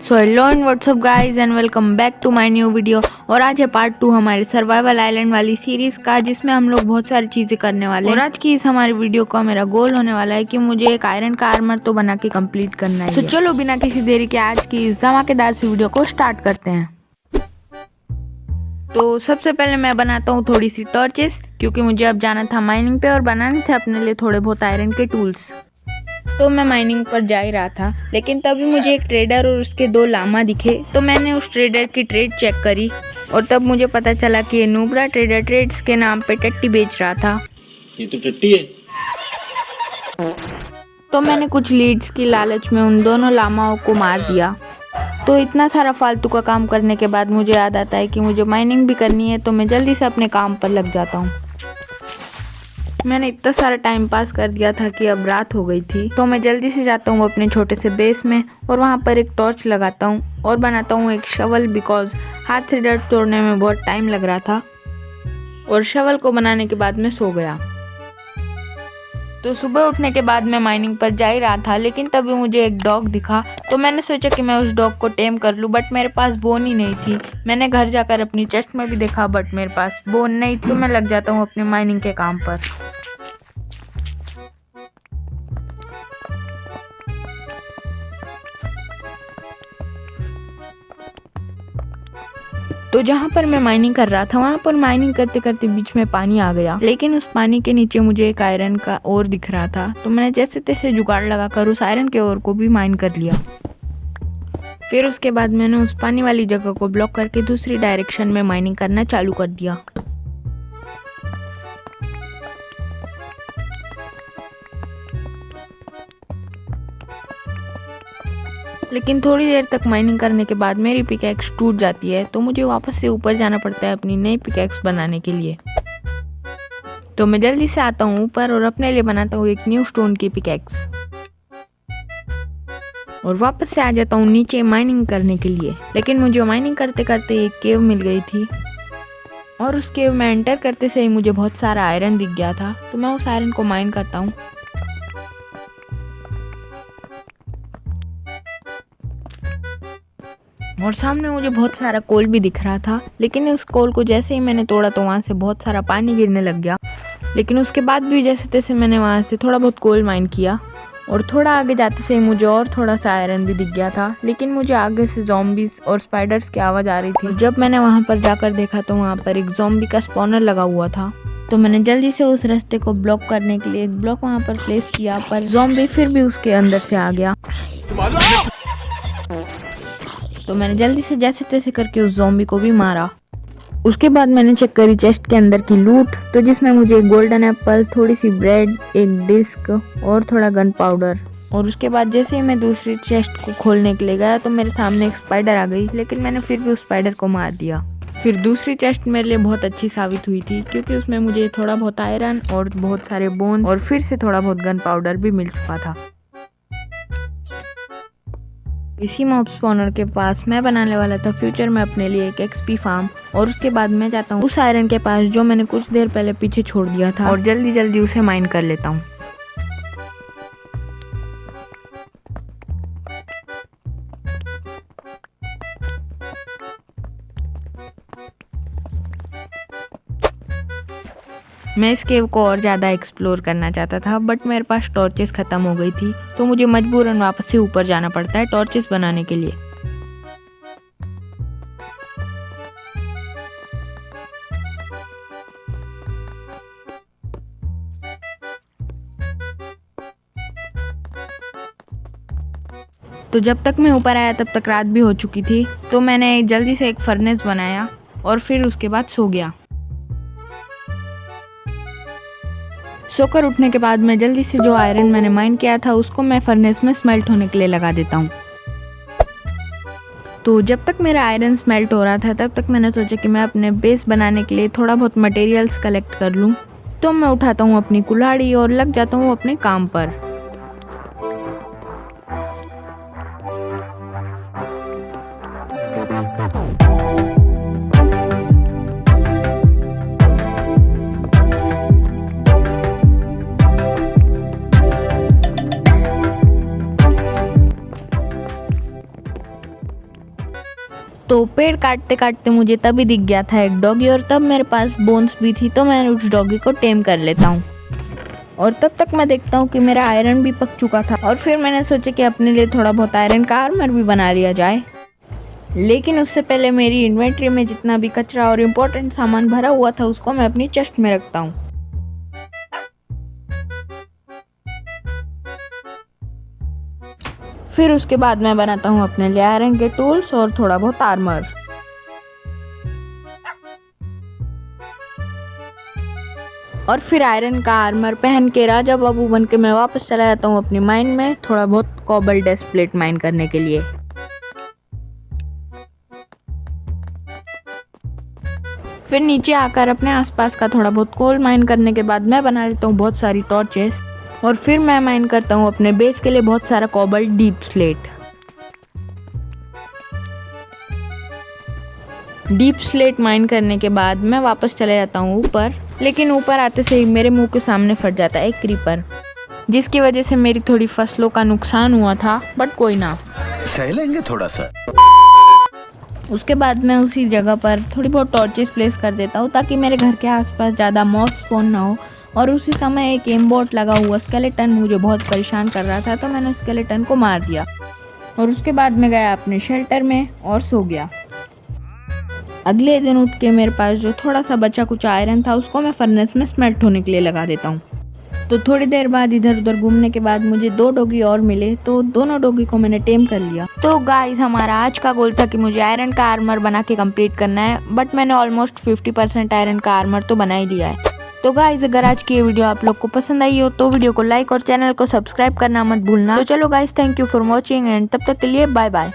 So hello and what's up guys and welcome back to my new video. और आज है part 2 हमारे survival island वाली सीरीज का, जिसमें हम लोग बहुत सारी चीजें करने वाले हैं। और आज की इस हमारी वीडियो का मेरा गोल होने वाला है कि मुझे एक आयरन का आर्मर तो बना के कंप्लीट करना है। तो चलो बिना किसी देरी के आज की इस धमाकेदार सी वीडियो को स्टार्ट करते हैं। तो सबसे पहले मैं बनाता हूँ थोड़ी सी टॉर्चेस, क्योंकि मुझे अब जाना था माइनिंग पे और बनाने थे अपने लिए थोड़े बहुत आयरन के टूल्स। तो मैं माइनिंग पर जा ही रहा था, लेकिन तभी मुझे एक ट्रेडर और उसके 2 लामा दिखे। तो मैंने उस ट्रेडर की ट्रेड चेक करी और तब मुझे पता चला कि ये नुब्रा ट्रेडर ट्रेड्स के नाम पे टट्टी बेच रहा था। ये तो टट्टी है। तो मैंने कुछ लीड्स की लालच में उन दोनों लामाओं को मार दिया। तो इतना सारा फालतू का काम करने के बाद मुझे याद आता है कि मुझे माइनिंग भी करनी है, तो मैं जल्दी से अपने काम पर लग जाता हूँ। मैंने इतना सारा टाइम पास कर दिया था कि अब रात हो गई थी। तो मैं जल्दी से जाता हूँ अपने छोटे से बेस में और वहाँ पर एक टॉर्च लगाता हूँ और बनाता हूँ एक शवल, बिकॉज हाथ से डर्ट तोड़ने में बहुत टाइम लग रहा था। और शवल को बनाने के बाद मैं सो गया। तो सुबह उठने के बाद मैं माइनिंग पर जा ही रहा था, लेकिन तभी मुझे एक डॉग दिखा। तो मैंने सोचा कि मैं उस डॉग को टेम कर लूँ, बट मेरे पास बोन ही नहीं थी। मैंने घर जाकर अपनी चेस्ट में भी देखा, बट मेरे पास बोन नहीं थी। तो मैं लग जाता हूँ अपने माइनिंग के काम पर। तो जहाँ पर मैं माइनिंग कर रहा था, वहाँ पर माइनिंग करते करते बीच में पानी आ गया, लेकिन उस पानी के नीचे मुझे एक आयरन का ओर दिख रहा था। तो मैंने जैसे तैसे जुगाड़ लगाकर उस आयरन के ओर को भी माइन कर लिया। फिर उसके बाद मैंने उस पानी वाली जगह को ब्लॉक करके दूसरी डायरेक्शन में माइनिंग करना चालू कर दिया। लेकिन थोड़ी देर तक माइनिंग करने के बाद मेरी पिकैक्स टूट जाती है, तो मुझे वापस से ऊपर जाना पड़ता है अपनी नई पिकैक्स बनाने के लिए। तो मैं जल्दी से आता हूँ ऊपर और अपने लिए बनाता हूँ एक न्यू स्टोन की पिकैक्स और वापस से आ जाता हूँ नीचे माइनिंग करने के लिए। लेकिन मुझे माइनिंग करते करते एक केव मिल गई थी और उस केव में एंटर करते से ही मुझे बहुत सारा आयरन दिख गया था। तो मैं उस आयरन को माइन करता हूँ। और सामने मुझे बहुत सारा कोल भी दिख रहा था, लेकिन उस कोल को जैसे ही मैंने तोड़ा तो वहाँ से बहुत सारा पानी गिरने लग गया। लेकिन उसके बाद भी जैसे तैसे मैंने वहाँ से थोड़ा बहुत कोल माइन किया और थोड़ा आगे जाते से मुझे और थोड़ा सा आयरन भी दिख गया था। लेकिन मुझे आगे से ज़ॉम्बीज़ और स्पाइडर्स की आवाज़ आ रही थी। जब मैंने वहाँ पर जाकर देखा तो वहाँ पर एक ज़ॉम्बी का स्पॉनर लगा हुआ था। तो मैंने जल्दी से उस रास्ते को ब्लॉक करने के लिए एक ब्लॉक वहाँ पर प्लेस किया, पर ज़ॉम्बी फिर भी उसके अंदर से आ गया। तो मैंने जल्दी से जैसे तैसे करके उस ज़ॉम्बी को भी मारा। उसके बाद मैंने चेक करी चेस्ट के अंदर की लूट, तो जिसमें मुझे एक गोल्डन एप्पल, थोड़ी सी ब्रेड, एक डिस्क और थोड़ा गन पाउडर। और उसके बाद जैसे ही मैं दूसरी चेस्ट को खोलने के लिए गया तो मेरे सामने एक स्पाइडर आ गई, लेकिन मैंने फिर भी उस स्पाइडर को मार दिया। फिर दूसरी चेस्ट मेरे लिए बहुत अच्छी साबित हुई थी, क्योंकि उसमें मुझे थोड़ा बहुत आयरन और बहुत सारे बोन और फिर से थोड़ा बहुत गन पाउडर भी मिल चुका था। इसी मॉब स्पॉनर के पास मैं बनाने वाला था फ्यूचर में अपने लिए एक एक्सपी फार्म। और उसके बाद मैं जाता हूँ उस आयरन के पास जो मैंने कुछ देर पहले पीछे छोड़ दिया था और जल्दी जल्दी उसे माइन कर लेता हूँ। मैं इस केव को और ज़्यादा एक्सप्लोर करना चाहता था, बट मेरे पास टॉर्चेस ख़त्म हो गई थी, तो मुझे मजबूरन वापस से ऊपर जाना पड़ता है टॉर्चेस बनाने के लिए। तो जब तक मैं ऊपर आया तब तक रात भी हो चुकी थी। तो मैंने जल्दी से एक फर्नेस बनाया और फिर उसके बाद सो गया। सोकर उठने के बाद मैं जल्दी से जो आयरन मैंने माइन किया था उसको मैं फर्नेस में स्मेल्ट होने के लिए लगा देता हूँ। तो जब तक मेरा आयरन स्मेल्ट हो रहा था तब तक मैंने सोचा कि मैं अपने बेस बनाने के लिए थोड़ा बहुत मटेरियल्स कलेक्ट कर लूँ। तो मैं उठाता हूँ अपनी कुल्हाड़ी और लग जाता हूँ अपने काम पर। तो पेड़ काटते काटते मुझे तभी दिख गया था एक डॉगी और तब मेरे पास बोन्स भी थी, तो मैंने उस डॉगी को टेम कर लेता हूँ। और तब तक मैं देखता हूँ कि मेरा आयरन भी पक चुका था और फिर मैंने सोचा कि अपने लिए थोड़ा बहुत आयरन का आर्मर भी बना लिया जाए। लेकिन उससे पहले मेरी इन्वेंट्री में जितना भी कचरा और इम्पोर्टेंट सामान भरा हुआ था उसको मैं अपनी चेस्ट में रखता हूँ। फिर उसके बाद मैं बनाता हूँ अपने लिए आयरन के टूल्स और थोड़ा बहुत आर्मर। और फिर आयरन का आर्मर पहन के राजा बाबू बन के मैं वापस चला जाता हूँ अपनी माइन में थोड़ा बहुत कोबाल्ट स्प्लिट माइन करने के लिए। फिर नीचे आकर अपने आसपास का थोड़ा बहुत कोल माइन करने के बाद मैं बना लेता हूँ बहुत सारी टॉर्चेस और फिर मैं माइन करता हूँ अपने बेस के लिए बहुत सारा cobalt deep slate. Deep slate mine करने के बाद मैं वापस चले जाता हूँ ऊपर, लेकिन ऊपर आते से ही मेरे मुंह के सामने फट जाता है एक क्रीपर, जिसकी वजह से मेरी थोड़ी फसलों का नुकसान हुआ था, बट कोई ना, सह लेंगे थोड़ा सा। उसके बाद मैं उसी जगह पर थोड़ी बहुत टॉर्चेस प्लेस कर देता हूँ ताकि मेरे घर के आसपास ज़्यादा मॉस स्पॉन ना हो। और उसी समय एक एमबॉट लगा हुआ स्केलेटन मुझे बहुत परेशान कर रहा था, तो मैंने स्केलेटन को मार दिया और उसके बाद मैं गया अपने शेल्टर में और सो गया। अगले दिन उठ के मेरे पास जो थोड़ा सा बचा कुछ आयरन था उसको मैं फर्नेस में स्मेल्ट होने के लिए लगा देता हूँ। तो थोड़ी देर बाद इधर उधर घूमने के बाद मुझे 2 डॉगी और मिले, तो दोनों डॉगी को मैंने टेम कर लिया। तो गाइस हमारा आज का गोल था कि मुझे आयरन का आर्मर बना के कंप्लीट करना है, बट मैंने ऑलमोस्ट 50% आयरन का आर्मर तो बना ही लिया है। तो गाइस अगर आज की ये वीडियो आप लोग को पसंद आई हो तो वीडियो को लाइक और चैनल को सब्सक्राइब करना मत भूलना। तो चलो guys, thank you for watching and तब तक के लिए बाय बाय।